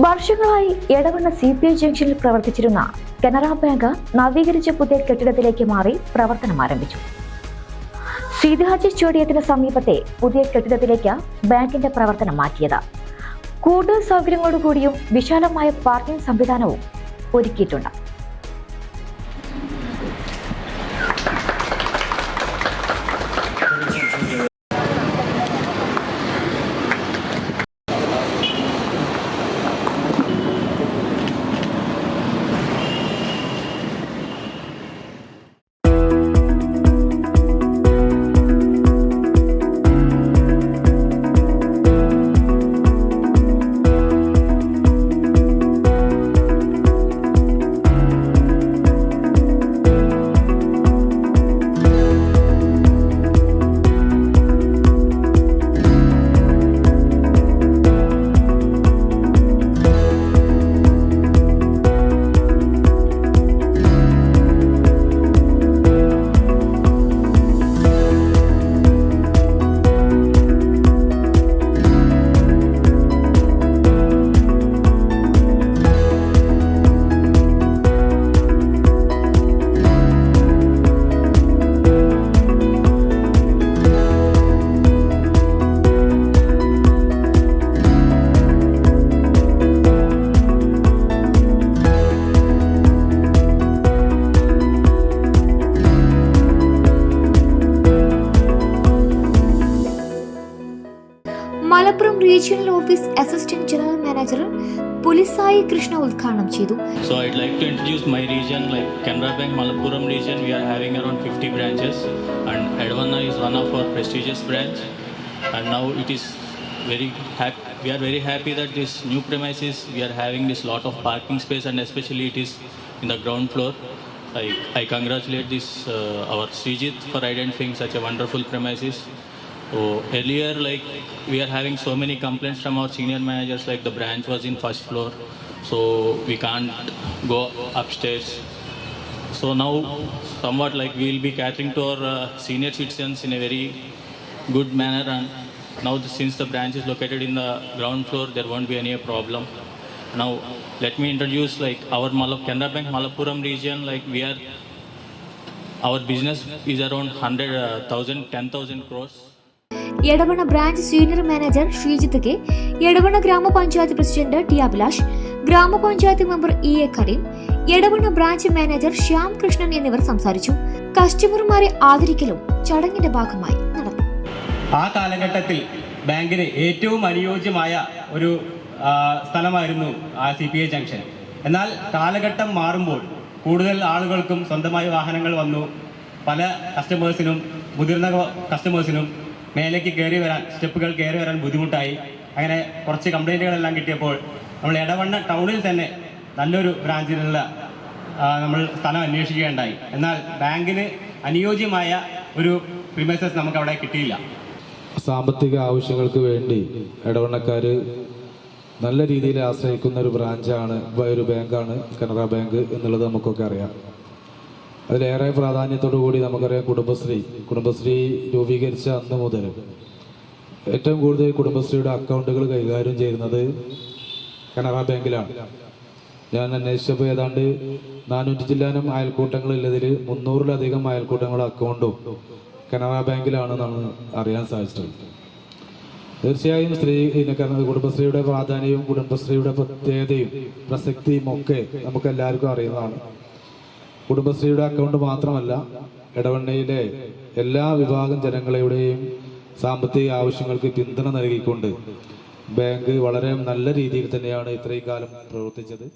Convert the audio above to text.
വർഷങ്ങളായി എടവണ്ണ CPI ജംഗ്ഷനിൽ പ്രവർത്തിച്ചിരുന്ന കനറ ബാങ്ക് നവീകരിച്ച പുതിയ കെട്ടിടത്തിലേക്ക് മാറി പ്രവർത്തനം ആരംഭിച്ചു. സീതി ഹാജി സ്റ്റേഡിയത്തിന് സമീപത്തെ പുതിയ കെട്ടിടത്തിലേക്ക് ബാങ്കിന്റെ പ്രവർത്തനം മാറ്റിയത്. കൂടുതൽ സൗകര്യങ്ങളോടുകൂടിയും വിശാലമായ പാർക്കിംഗ് സംവിധാനവും ഒരുക്കിയിട്ടുണ്ട്. Malappuram regional office assistant general manager പുലിസായി കൃഷ്ണ ഉദ്ഘാടനം ചെയ്തു. So I'd like to introduce my region, like Canara Bank Malappuram region. We are having around 50 branches, and Edavanna is one of our prestigious branch. And now it is we are very happy that this new premises we are having this lot of parking space, and especially it is in the ground floor. I congratulate this our Srijit for identifying such a wonderful premises. Earlier, like we are having so many complaints from our senior managers, like the branch was in first floor, so we can't go upstairs. So now, somewhat like we will be catering to our senior citizens in a very good manner. And now, since the branch is located in the ground floor, there won't be any problem. Now, let me introduce like our Canara Bank Malappuram region. Like our business is around 10,000 crores. Edavanna branch senior manager Sreejith K, Edavanna grama panchayat president T Abhilash, grama panchayat member EA Kareem, Edavanna branch manager Shyam Krishnan എന്നിവർ സംസാരിച്ചു. കസ്റ്റമർമാരെ ആദരിക്കലും ചടങ്ങിന്റെ ഭാഗമായി നടന്നു. ആ കാലഘട്ടത്തിൽ ബാങ്കിന് ഏറ്റവും അനുയോജ്യമായ ഒരു സ്ഥലമായിരുന്നു ആ CPI ജംഗ്ഷൻ. എന്നാൽ കാലഘട്ടം മാറുമ്പോൾ കൂടുതൽ ആളുകൾക്കും സ്വന്തമായി വാഹനങ്ങൾ വന്നു. പല കസ്റ്റമേഴ്സിനും, മുതിർന്ന കസ്റ്റമേഴ്സിനും മേലേക്ക് സ്റ്റെപ്പുകൾ കയറി വരാൻ ബുദ്ധിമുട്ടായി. അങ്ങനെ കുറച്ച് കംപ്ലൈൻറ്റുകളെല്ലാം കിട്ടിയപ്പോൾ നമ്മൾ എടവണ്ണ ടൗണിൽ തന്നെ നല്ലൊരു ബ്രാഞ്ചിനുള്ള നമ്മൾ സ്ഥലം അന്വേഷിക്കുകയുണ്ടായി. എന്നാൽ ബാങ്കിന് അനുയോജ്യമായ ഒരു പ്രിമൈസസ് നമുക്ക് അവിടെ കിട്ടിയില്ല. സാമ്പത്തിക ആവശ്യങ്ങൾക്ക് വേണ്ടി എടവണ്ണക്കാർ നല്ല രീതിയിൽ ആശ്രയിക്കുന്ന ഒരു ബ്രാഞ്ചാണ്, ഒരു ബാങ്കാണ് കനറ ബാങ്ക് എന്നുള്ളത് നമുക്കൊക്കെ അറിയാം. അതിലേറെ പ്രാധാന്യത്തോടു കൂടി നമുക്കറിയാം കുടുംബശ്രീ രൂപീകരിച്ച അന്ന് മുതൽ ഏറ്റവും കൂടുതൽ കുടുംബശ്രീയുടെ അക്കൗണ്ടുകൾ കൈകാര്യം ചെയ്യുന്നത് കനറ ബാങ്കിലാണ്. ഞാൻ അന്വേഷിച്ചപ്പോൾ ഏതാണ്ട് 400 ചില്ലാനം അയൽക്കൂട്ടങ്ങളുള്ളതിൽ 300-ലധികം അയൽക്കൂട്ടങ്ങളുടെ അക്കൗണ്ടും കനറ ബാങ്കിലാണെന്നാണ് അറിയാൻ സാധിച്ചിട്ടുള്ളത്. തീർച്ചയായും കുടുംബശ്രീയുടെ പ്രാധാന്യവും കുടുംബശ്രീയുടെ പ്രത്യേകതയും പ്രസക്തിയും ഒക്കെ നമുക്കെല്ലാവർക്കും അറിയുന്നതാണ്. കുടുംബശ്രീയുടെ അക്കൗണ്ട് മാത്രമല്ല, എടവണ്ണയിലെ എല്ലാ വിഭാഗം ജനങ്ങളുടെയും സാമ്പത്തിക ആവശ്യങ്ങൾക്ക് പിന്തുണ നൽകിക്കൊണ്ട് ബാങ്ക് വളരെ നല്ല രീതിയിൽ തന്നെയാണ് ഇത്രയും കാലം പ്രവർത്തിച്ചത്.